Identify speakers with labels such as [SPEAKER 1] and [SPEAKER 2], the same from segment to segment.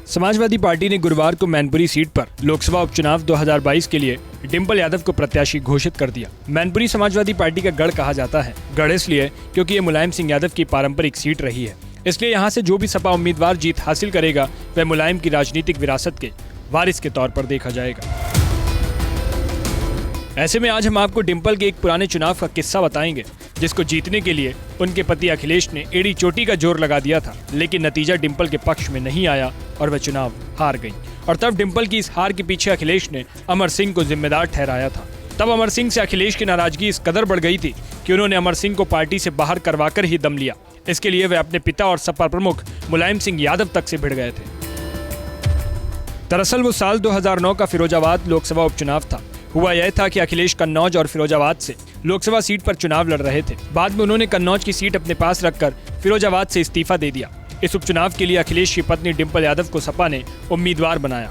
[SPEAKER 1] Samajwadi party ने गुरुवार को मैनपुरी सीट पर लोकसभा उपचुनाव 2022 के लिए डिंपल यादव को प्रत्याशी घोषित कर दिया। मैनपुरी समाजवादी पार्टी का गढ़ कहा जाता है। गढ़ इसलिए क्योंकि ये मुलायम सिंह यादव की पारंपरिक सीट रही है, इसलिए यहाँ से जो भी सपा उम्मीदवार जीत हासिल करेगा वह मुलायम की राजनीतिक विरासत के वारिस के तौर पर देखा जाएगा। ऐसे में आज हम आपको डिंपल के एक पुराने चुनाव का किस्सा बताएंगे, जिसको जीतने के लिए उनके पति अखिलेश ने एड़ी चोटी का जोर लगा दिया था, लेकिन नतीजा डिंपल के पक्ष में नहीं आया और वह चुनाव हार गई। और तब डिंपल की इस हार के पीछे अखिलेश ने अमर सिंह को जिम्मेदार ठहराया था। तब अमर सिंह से अखिलेश की नाराजगी इस कदर बढ़ गई थी कि उन्होंने अमर सिंह को पार्टी से बाहर करवाकर ही दम लिया। इसके लिए वे अपने पिता और सपा प्रमुख मुलायम सिंह यादव तक से भिड़ गए थे। दरअसल वो साल 2009 का फिरोजाबाद लोकसभा उपचुनाव था। हुआ यह था कि अखिलेश कन्नौज और फिरोजाबाद से लोकसभा सीट पर चुनाव लड़ रहे थे। बाद में उन्होंने कन्नौज की सीट अपने पास रखकर फिरोजाबाद से इस्तीफा दे दिया। इस उपचुनाव के लिए अखिलेश की पत्नी डिंपल यादव को सपा ने उम्मीदवार बनाया।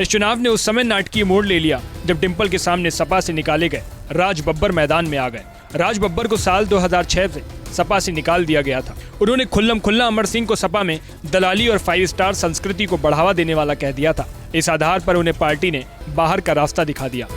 [SPEAKER 1] इस चुनाव ने उस समय नाटकीय मोड़ ले लिया जब डिंपल के सामने सपा से निकाले गए राज बब्बर मैदान में आ गए। राज बब्बर को साल 2006 से सपा से निकाल दिया गया था। उन्होंने खुल्लम खुल्ला अमर सिंह को सपा में दलाली और 5 स्टार संस्कृति को बढ़ावा देने वाला कह दिया था। इस आधार पर उन्हें पार्टी ने बाहर का रास्ता दिखा दिया।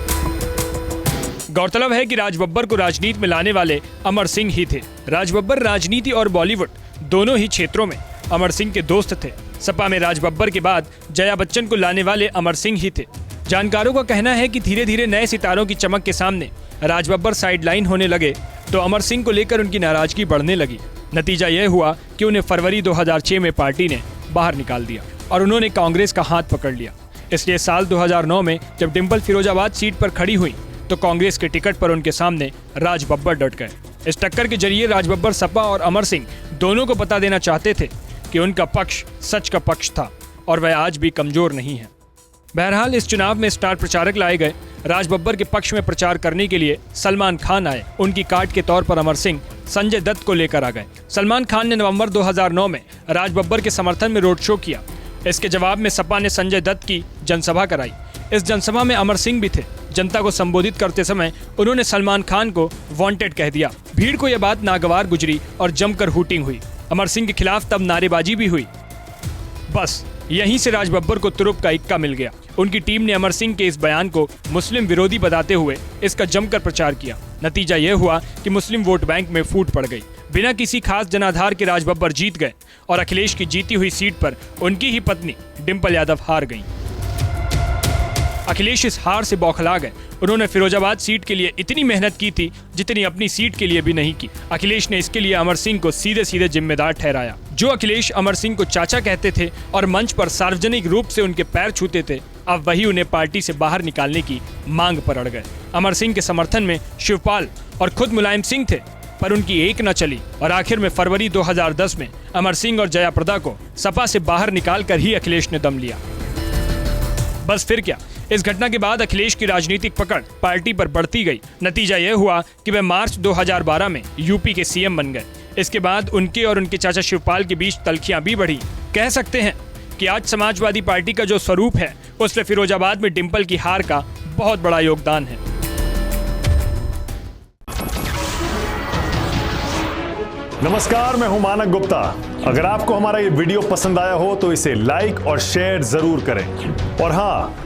[SPEAKER 1] गौरतलब है कि राज बब्बर को राजनीति में लाने वाले अमर सिंह ही थे। राज बब्बर राजनीति और बॉलीवुड दोनों ही क्षेत्रों में अमर सिंह के दोस्त थे। सपा में राज बब्बर के बाद जया बच्चन को लाने वाले अमर सिंह ही थे। जानकारों का कहना है कि धीरे धीरे नए सितारों की चमक के सामने राज बब्बर साइडलाइन होने लगे तो अमर सिंह को लेकर उनकी नाराजगी बढ़ने लगी। नतीजा यह हुआ कि उन्हें फरवरी 2006 में पार्टी ने बाहर निकाल दिया और उन्होंने कांग्रेस का हाथ पकड़ लिया। इसलिए साल 2009 में जब डिंपल फिरोजाबाद सीट पर खड़ी हुई तो कांग्रेस के टिकट पर उनके सामने राज बब्बर डट गए। इस टक्कर के जरिए राज बब्बर सपा और अमर सिंह दोनों को बता देना चाहते थे कि उनका पक्ष सच का पक्ष था और वह आज भी कमजोर नहीं है। बहरहाल इस चुनाव में स्टार प्रचारक लाए गए। राज बब्बर के पक्ष में प्रचार करने के लिए सलमान खान आए। उनकी काट के तौर पर अमर सिंह संजय दत्त को लेकर आ गए। सलमान खान ने नवंबर 2009 में राज बब्बर के समर्थन में रोड शो किया। इसके जवाब में सपा ने संजय दत्त की जनसभा कराई। इस जनसभा में अमर सिंह भी थे। जनता को संबोधित करते समय उन्होंने सलमान खान को वांटेड कह दिया। भीड़ को यह बात नागवार गुजरी और जमकर हूटिंग हुई। अमर सिंह के खिलाफ तब नारेबाजी भी हुई। बस यहीं से राज बब्बर को तुरुप का इक्का मिल गया। उनकी टीम ने अमर सिंह के इस बयान को मुस्लिम विरोधी बताते हुए इसका जमकर प्रचार किया। नतीजा यह हुआ कि मुस्लिम वोट बैंक में फूट पड़ गई। बिना किसी खास जनाधार के राज बब्बर जीत गए और अखिलेश की जीती हुई सीट पर उनकी ही पत्नी डिंपल यादव हार गईं। अखिलेश इस हार से बौखला गए। उन्होंने फिरोजाबाद सीट के लिए इतनी मेहनत की थी जितनी अपनी सीट के लिए भी नहीं की। अखिलेश ने इसके लिए अमर सिंह को सीधे सीधे जिम्मेदार ठहराया। जो अखिलेश अमर सिंह को चाचा कहते थे और मंच पर सार्वजनिक रूप से उनके पैर छूते थे, अब वही उन्हें पार्टी से बाहर निकालने की मांग पर अड़ गए। अमर सिंह के समर्थन में शिवपाल और खुद मुलायम सिंह थे, पर उनकी एक न चली और आखिर में फरवरी 2010 में अमर सिंह और जया प्रदा को सपा से बाहर निकाल कर ही अखिलेश ने दम लिया। बस फिर क्या, इस घटना के बाद अखिलेश की राजनीतिक पकड़ पार्टी पर बढ़ती गई। नतीजा यह हुआ कि वे मार्च 2012 में यूपी के सीएम बन गए। इसके बाद उनके और उनके चाचा शिवपाल के बीच तल्खियां भी बढ़ी। कह सकते हैं कि आज समाजवादी पार्टी का जो स्वरूप है उसमें फिरोजाबाद में डिंपल की हार का बहुत बड़ा योगदान है।
[SPEAKER 2] नमस्कार, मैं हूं मानक गुप्ता। अगर आपको हमारा ये वीडियो पसंद आया हो तो इसे लाइक और शेयर जरूर करें और हाँ,